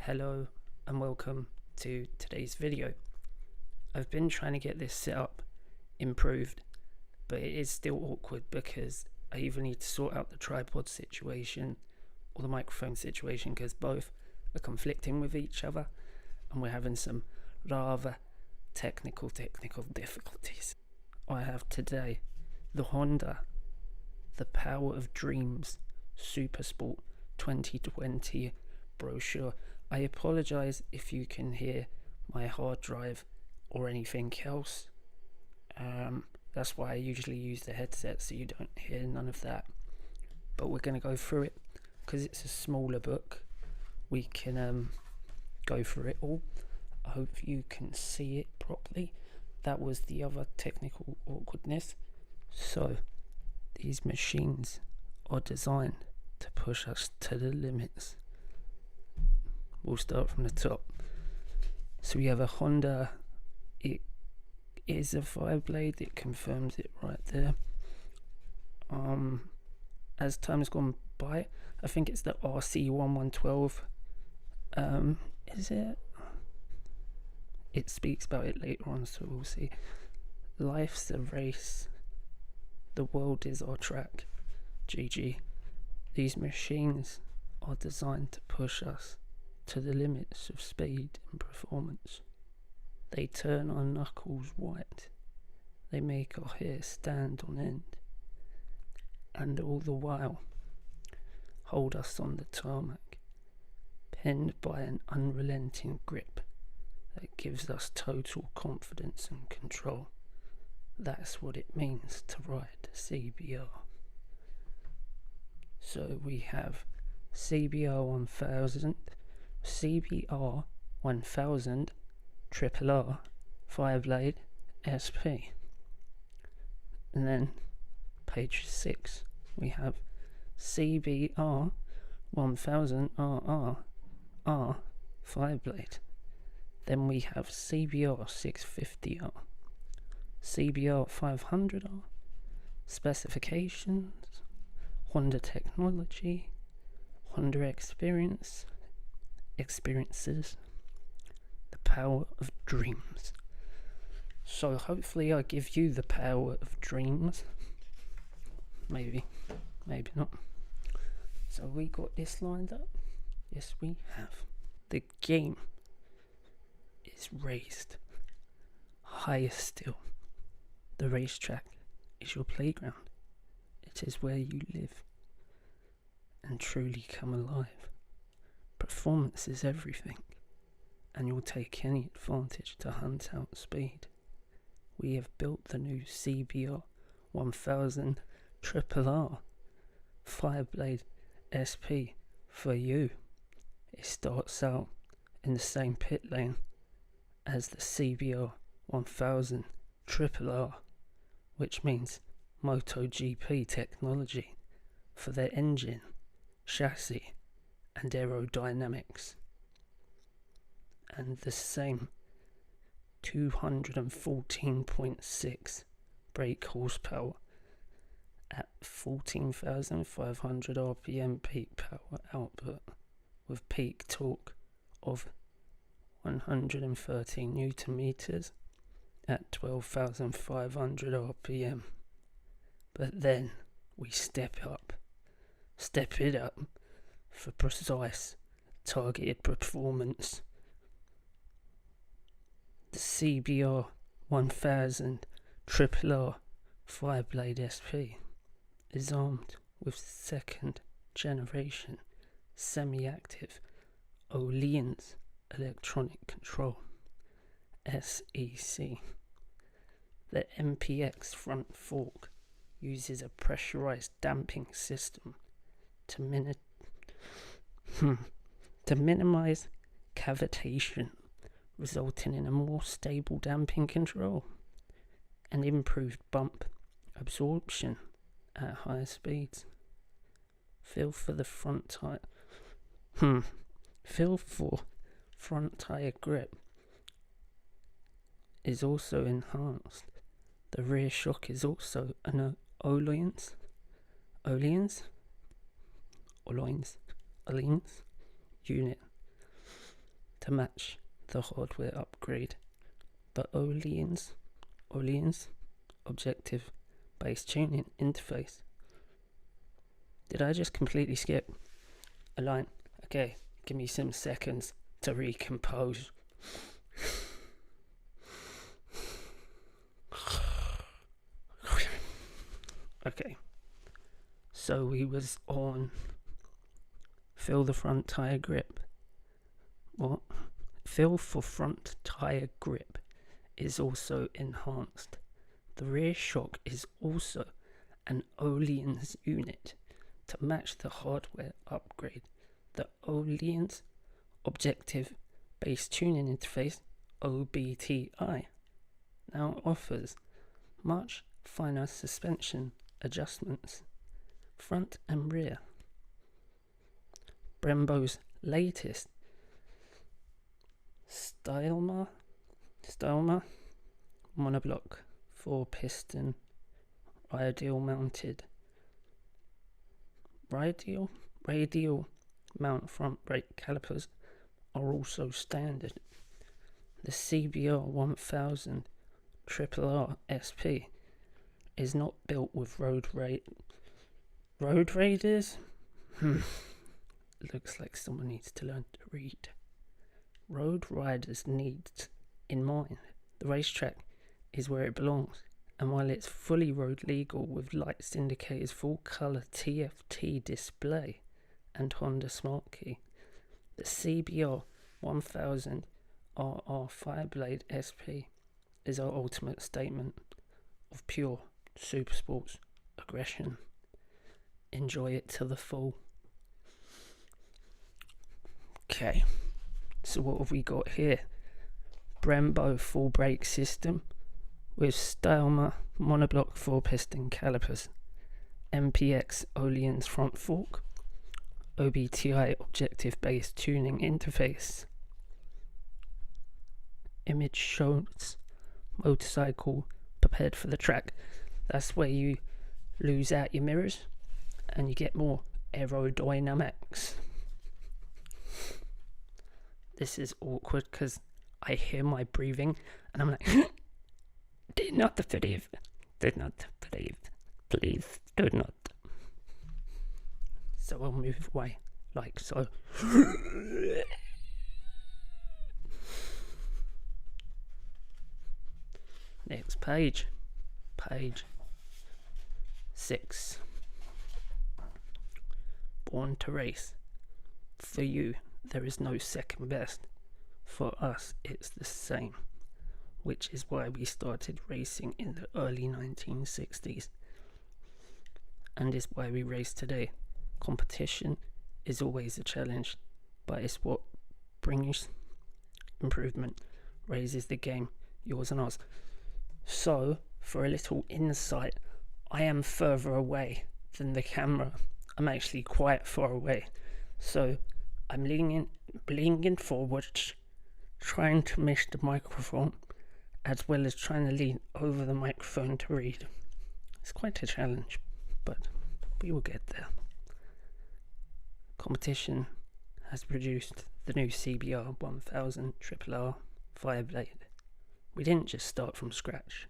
Hello and welcome to today's video. I've been trying to get this setup improved, but it is still awkward because I either need to sort out the tripod situation or the microphone situation because both are conflicting with each other and we're having some rather technical difficulties. I have today the Honda, the Power of Dreams Super Sport 2020 Brochure. I apologise if you can hear my hard drive or anything else. That's why I usually use the headset, so you don't hear none of that. But we're going to go through it because it's a smaller book. We can go through it all. I hope you can see it properly. That was the other technical awkwardness. So these machines are designed to push us to the limits. We'll start from the top. So we have a Honda. It is a Fireblade. It confirms it right there. As time's gone by, I think it's the RC213V. Is it? It speaks about it later on, so we'll see. Life's a race. The world is our track. GG. These machines are designed to push us to the limits of speed and performance. They turn our knuckles white. They make our hair stand on end. And all the while, hold us on the tarmac, penned by an unrelenting grip that gives us total confidence and control. That's what it means to ride a CBR. So we have CBR1000, CBR1000RR Fireblade SP. And then page 6 we have CBR1000RR Fireblade. Then we have CBR650R, CBR500R, specifications, Honda technology, Honda experiences, the power of dreams. So hopefully I give you the power of dreams. Maybe not. So we got this lined up. Yes, we have. The game is raised higher still. The racetrack is your playground. It is where you live and truly come alive. Performance is everything, and you'll take any advantage to hunt out speed. We have built the new CBR1000RR Fireblade SP for you. It starts out in the same pit lane as the CBR1000RR, which means MotoGP technology for their engine, chassis and aerodynamics, and the same 214.6 brake horsepower at 14,500 RPM peak power output with peak torque of 113 Newton meters at 12,500 RPM. But then we step it up for precise, targeted performance. The CBR1000RR Fireblade SP is armed with second generation semi-active Olean's electronic control, SEC. The MPX front fork uses a pressurized damping system to minimize cavitation, resulting in a more stable damping control and improved bump absorption at higher speeds. Feel for front tire grip is also enhanced. The rear shock is also an Olean's unit to match the hardware upgrade. The Oleans objective based tuning interface. Did I just completely skip a line? Okay, give me some seconds to recompose. Okay, so we was on fill the front tyre grip. What? Fill for front tyre grip is also enhanced. The rear shock is also an Oleans unit to match the hardware upgrade. The Oleans objective based tuning interface, OBTI, now offers much finer suspension adjustments, front and rear. Brembo's latest Stylema monoblock 4-piston radial mount front brake calipers are also standard. The CBR1000RR SP is not built with road raiders. Looks like someone needs to learn to read. Road riders' needs in mind. The racetrack is where it belongs, and while it's fully road legal with lights indicators, full colour TFT display and Honda Smart Key, the CBR1000RR Fireblade SP is our ultimate statement of pure super sports aggression. Enjoy it to the full. Okay, so what have we got here? Brembo full brake system with Stylema monoblock 4-piston calipers, MPX Oleans front fork, OBTI objective based tuning interface. Image shows motorcycle prepared for the track. That's where you lose out your mirrors and you get more aerodynamics. This is awkward because I hear my breathing and I'm like, do not believe, please do not. So I'll move away like so. Next page, page 6. Born to race. For you, there is no second best. For us, it's the same, which is why we started racing in the early 1960s, and is why we race today. Competition is always a challenge, but it's what brings improvement, raises the game, yours and ours. So, for a little insight, I am further away than the camera. I'm actually quite far away, so I'm leaning forward, trying to miss the microphone, as well as trying to lean over the microphone to read. It's quite a challenge, but we will get there. Competition has produced the new CBR1000RR Fireblade. We didn't just start from scratch.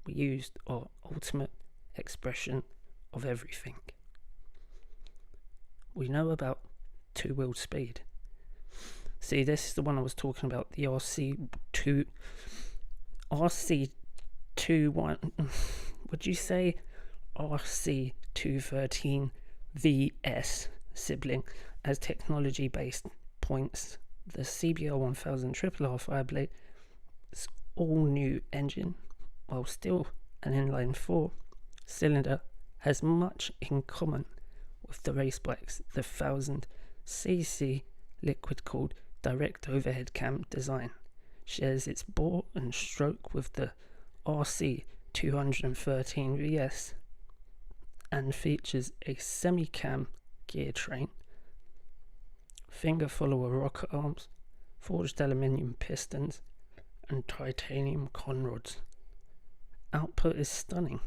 We used our ultimate expression of everything. We know about two-wheel speed. See, this is the one I was talking about, the RC213VS sibling as technology-based points. The CBR1000RR Fireblade is all-new engine, while still an inline 4-cylinder, has much in common with the race bikes. The 1000cc liquid-cooled direct overhead cam design shares its bore and stroke with the RC213VS and features a semi-cam gear train, finger follower rocker arms, forged aluminium pistons and titanium conrods. Output is stunning.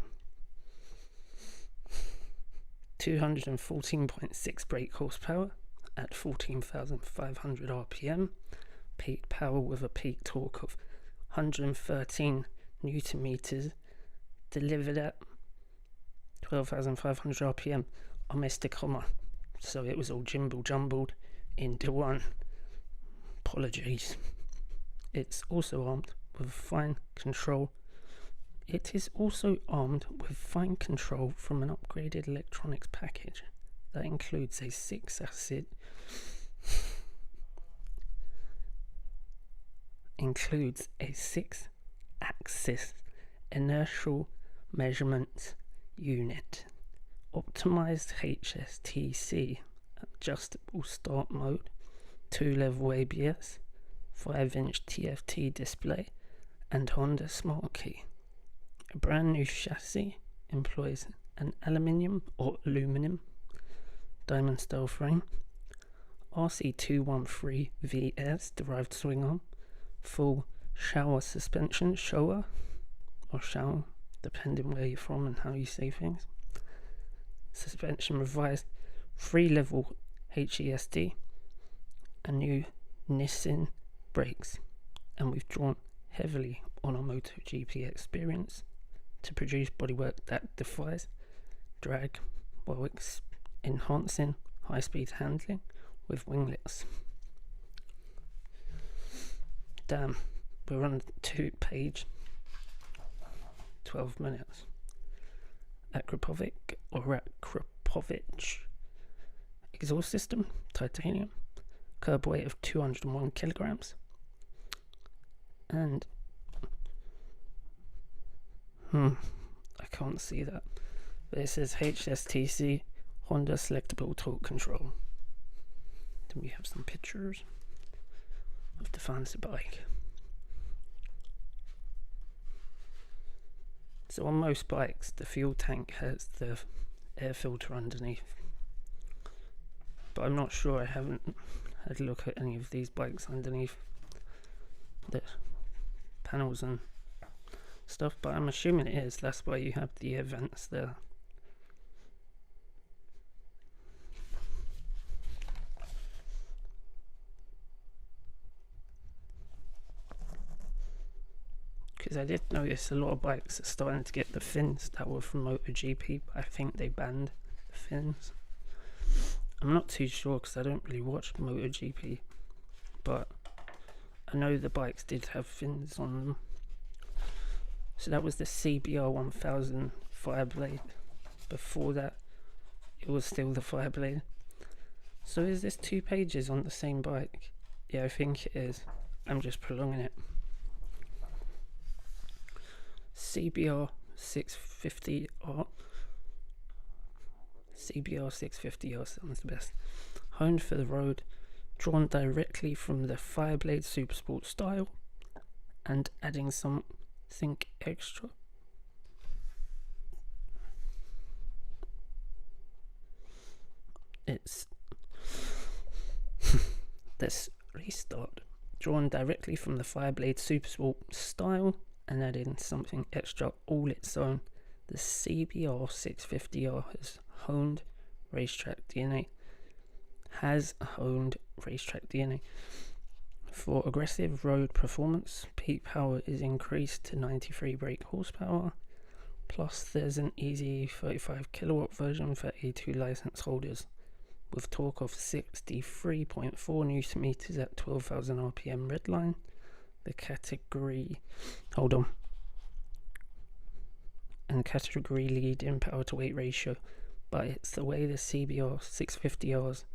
214.6 brake horsepower at 14,500 RPM, peak power with a peak torque of 113 Newton meters, delivered at 12,500 RPM. I missed a comma, so it was all jumbled into one. Apologies. It's also armed with fine control. It is also armed with fine control from an upgraded electronics package that includes a 6-axis inertial measurement unit, optimized HSTC, adjustable start mode, 2-level ABS, 5-inch TFT display, and Honda Smart Key. A brand new chassis employs an aluminum diamond style frame, RC213V derived swing arm, full shower suspension, shower, depending where you're from and how you say things. Suspension revised, 3-level HESD, a new Nissan brakes, and we've drawn heavily on our MotoGP experience to produce bodywork that defies drag while enhancing high-speed handling with winglets. Damn, we're on 2-page, 12 minutes. Akrapovic exhaust system, titanium, curb weight of 201 kilograms, and I can't see that, but it says HSTC Honda selectable torque control. Then we have some pictures of the fancy bike. So on most bikes, the fuel tank has the air filter underneath, but I'm not sure. I haven't had a look at any of these bikes underneath the panels and stuff, but I'm assuming it is. That's why you have the air vents there. Because I did notice a lot of bikes are starting to get the fins that were from MotoGP, but I think they banned the fins. I'm not too sure because I don't really watch MotoGP, but I know the bikes did have fins on them. So that was the CBR1000 Fireblade. Before that, it was still the Fireblade. So is this 2 pages on the same bike? Yeah, I think it is. I'm just prolonging it. CBR650R. CBR650R sounds the best. Honed for the road, drawn directly from the Fireblade Super Sport style, and adding something extra. Let's restart. Drawn directly from the Fireblade Super Sport style and adding something extra all its own. The CBR650R has honed racetrack DNA. For aggressive road performance, peak power is increased to 93 brake horsepower. Plus, there's an easy 35 kilowatt version for A2 license holders, with torque of 63.4 Newton meters at 12,000 RPM redline. The category lead in power to weight ratio, but it's the way the CBR 650R's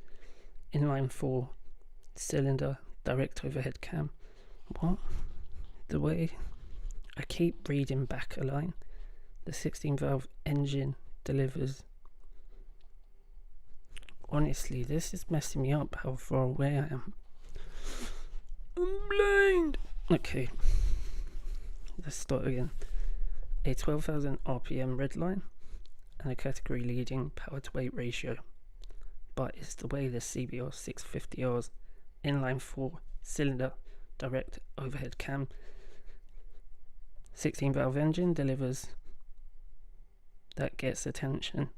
inline 4 cylinder direct overhead cam. What? The way I keep reading back a line. The 16 valve engine delivers. Honestly, this is messing me up how far away I am. I'm blind. Okay, let's start again. A 12,000 RPM redline and a category leading power to weight ratio, but it's the way the CBR 650R's inline 4 cylinder direct overhead cam 16 valve engine delivers that gets attention.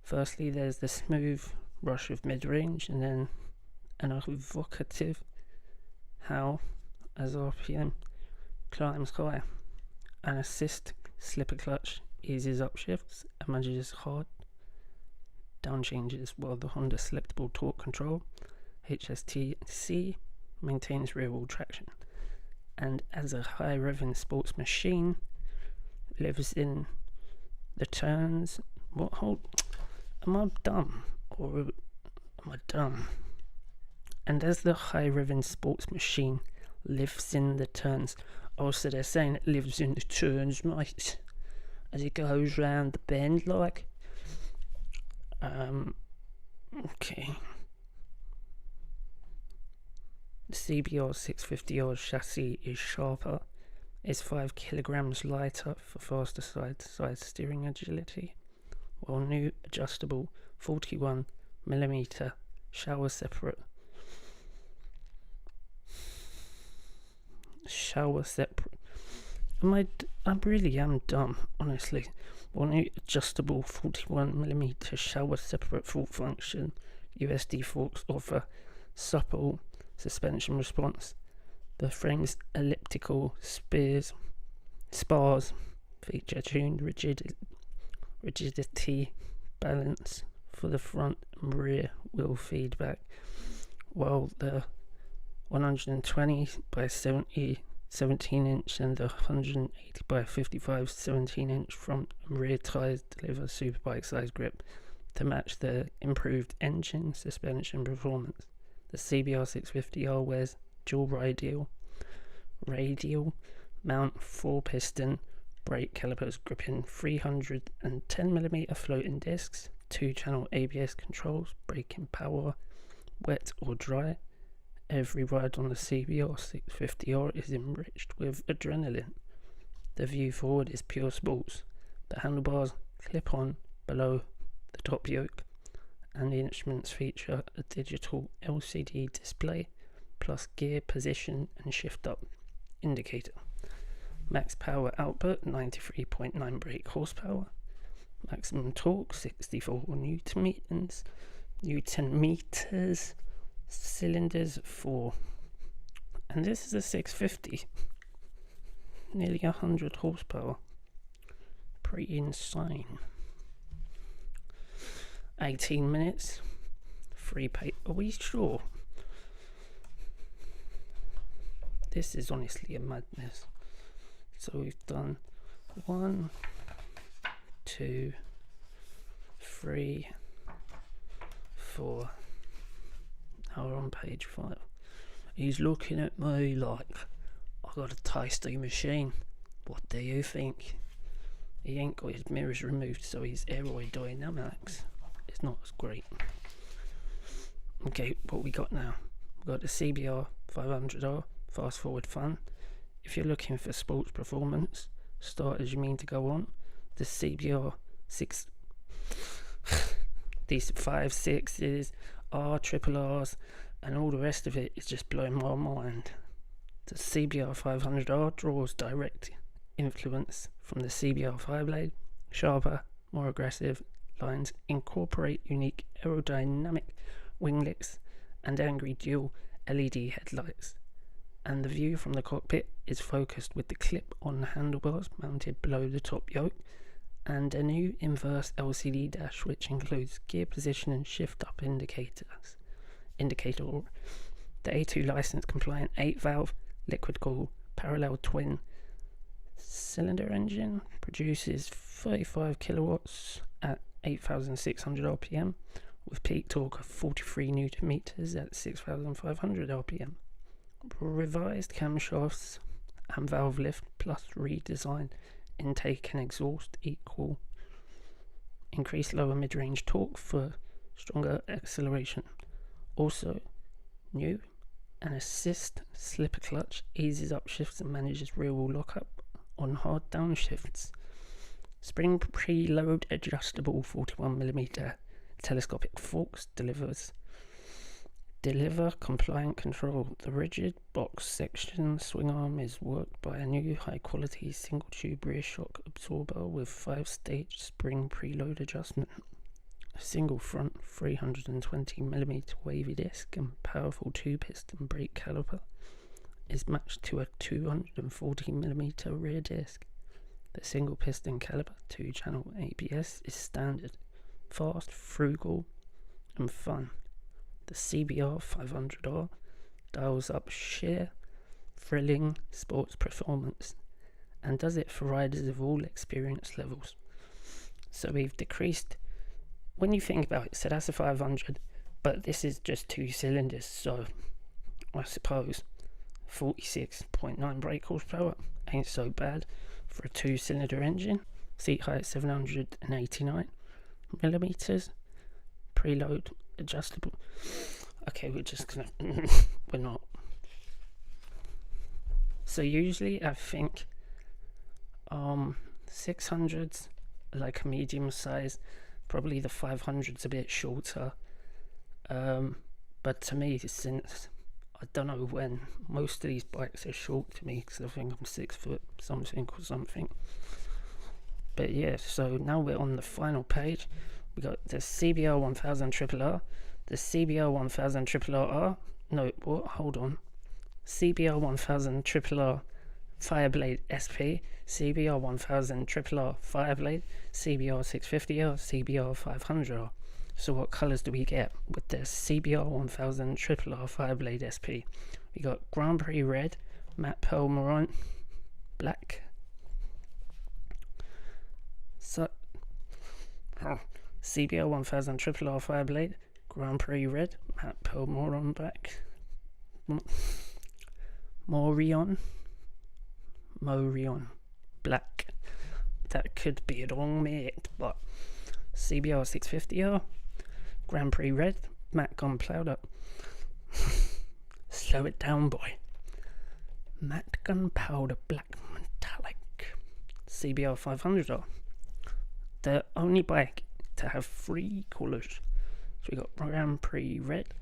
Firstly, there's the smooth rush of mid-range, and then an evocative how, as RPM climbs higher, an assist slipper clutch eases up shifts and manages hard down changes, while the Honda selectable torque control HSTC maintains rear wheel traction. And as a high revving sports machine lives in the turns, am I dumb or am I dumb? And as the high revving sports machine lives in the turns, also they're saying it lives in the turns, mate, as it goes round the bend, like. Okay. The CBR 650R chassis is sharper, is 5 kilograms lighter for faster side-to-side steering agility, while new adjustable 41mm shower separate I really am dumb, honestly. While new adjustable 41mm shower separate full function USD forks offer supple suspension response, the frame's elliptical spars feature tuned rigidity balance for the front and rear wheel feedback, while the 120 by 70 17-inch and the 180 by 55 17-inch front and rear tyres deliver superbike size grip to match the improved engine suspension performance. The CBR 650R wears dual radial mount 4-piston brake calipers gripping 310mm floating discs, 2-channel ABS controls, braking power, wet or dry. Every ride on the CBR 650R is enriched with adrenaline. The view forward is pure sports. The handlebars clip on below the top yoke, and the instruments feature a digital LCD display plus gear position and shift up indicator. Max power output 93.9 brake horsepower. Maximum torque 64 Newton meters. Cylinders 4, and this is a 650, nearly 100 horsepower, pretty insane. 18 minutes, free pay. Are we sure? This is honestly a madness. So we've done 1, 2, 3, 4. Now we're on page 5. He's looking at me like I got a tasty machine. What do you think? He ain't got his mirrors removed, so his aerodynamics is not as great. Okay, what we got now? We've got the CBR1000RR Fast Forward Fun. If you're looking for sports performance, start as you mean to go on. The CBR 6 these 5 6s, RRRs, and all the rest of it is just blowing my mind. The CBR500R draws direct influence from the CBR Fireblade. Sharper, more aggressive lines incorporate unique aerodynamic winglets and angry dual LED headlights, and the view from the cockpit is focused with the clip-on handlebars mounted below the top yoke, and a new inverse LCD dash which includes gear position and shift up indicator. The A2 license compliant 8-valve liquid cooled parallel twin cylinder engine produces 35 kilowatts at 8,600 RPM with peak torque of 43 Newton meters at 6,500 RPM. Revised camshafts and valve lift plus redesigned intake and exhaust equal increased lower mid-range torque for stronger acceleration. Also new, an assist slipper clutch eases up shifts and manages rear wheel lockup on hard downshifts. Spring preload adjustable 41mm telescopic forks deliver compliant control. The rigid box section swing arm is worked by a new high quality single tube rear shock absorber with 5-stage spring preload adjustment. A single front 320mm wavy disc and powerful 2-piston brake caliper is matched to a 240mm rear disc. The single piston caliber 2-channel ABS is standard, fast, frugal and fun. The CBR1000RR dials up sheer, thrilling sports performance and does it for riders of all experience levels. So we've decreased, when you think about it, so that's a 500, but this is just 2 cylinders, so I suppose 46.9 brake horsepower ain't so bad for a 2-cylinder engine. Seat height 789mm, preload adjustable. Okay, we're just gonna we're not. So usually I think 600s like a medium size, probably the 500's a bit shorter, but to me, since I don't know when, most of these bikes are short to me because I think I'm 6 foot something or something. But yeah, so now we're on the final page. We got the CBR1000RR, the CBR1000RR, no, what, hold on, CBR1000RR Fireblade SP, CBR1000RR Fireblade, CBR650R, CBR500R. So what colours do we get with the CBR1000RR Fireblade SP? We got Grand Prix Red, Matte Pearl Maroon, Black. So CBR1000RR Fireblade, Grand Prix Red, Matte Pearl Maroon Black, Morion Black. That could be it wrong, mate, but CBR650R, Grand Prix Red, Matte Gunpowder. Slow it down, boy. Matte Gunpowder Black Metallic. CBR500R. The only bike to have 3 colours. So we got Grand Prix Red,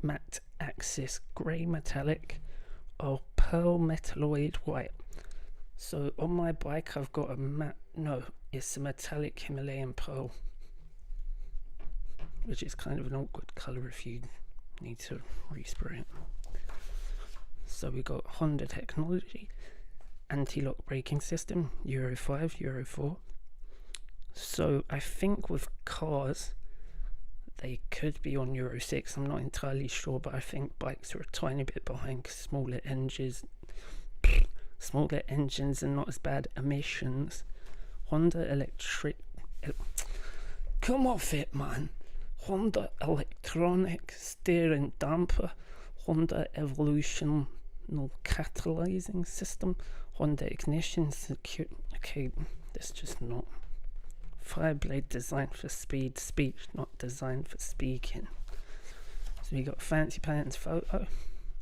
Matte Axis Grey Metallic, or Pearl Metalloid White. So on my bike I've got a matte, no, it's a metallic Himalayan pearl, which is kind of an awkward colour if you need to respray it. So we got Honda technology, anti-lock braking system, Euro 5, Euro 4. So I think with cars they could be on Euro 6, I'm not entirely sure, but I think bikes are a tiny bit behind because smaller engines and not as bad emissions. Honda electric, come off it, man. Honda electronic steering damper, Honda evolutional catalyzing system, Honda ignition secure. Okay, that's just not. Fireblade designed for speech not designed for speaking. So we got fancy pants photo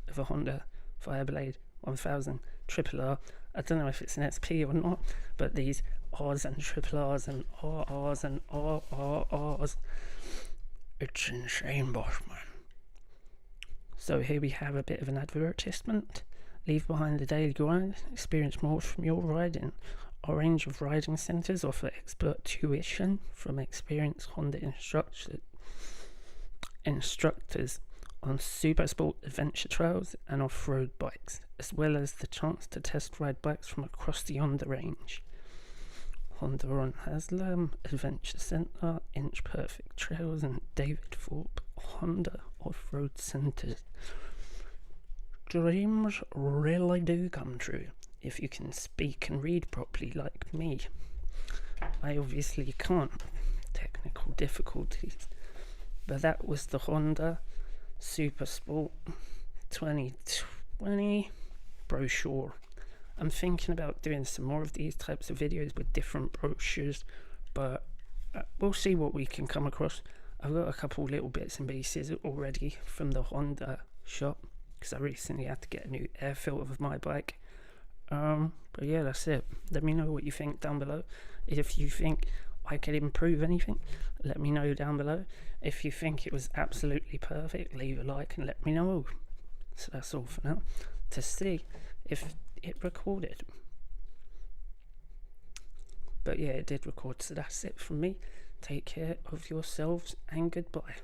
of a Honda Fireblade 1000 RRR. I don't know if it's an SP or not, but these R's and RRRs and RRs and RRRs, it's insane, boss man. So here we have a bit of an advertisement. Leave behind the daily grind, experience more from your riding. Our range of riding centres offer expert tuition from experienced Honda instructors on Super Sport adventure trails and off-road bikes, as well as the chance to test ride bikes from across the Honda range. Honda on Haslam Adventure Centre, Inch Perfect Trails and David Thorpe Honda Off-Road Centres. Dreams really do come true if you can speak and read properly like me. I obviously can't. Technical difficulties. But that was the Honda Super Sport 2020 brochure. I'm thinking about doing some more of these types of videos with different brochures, but we'll see what we can come across. I've got a couple little bits and pieces already from the Honda shop because I recently had to get a new air filter for my bike. But yeah, that's it. Let me know what you think down below. If you think I could improve anything, let me know down below. If you think it was absolutely perfect, leave a like and let me know. So that's all for now, to see if it recorded. But yeah, it did record, so that's it from me. Take care of yourselves and goodbye.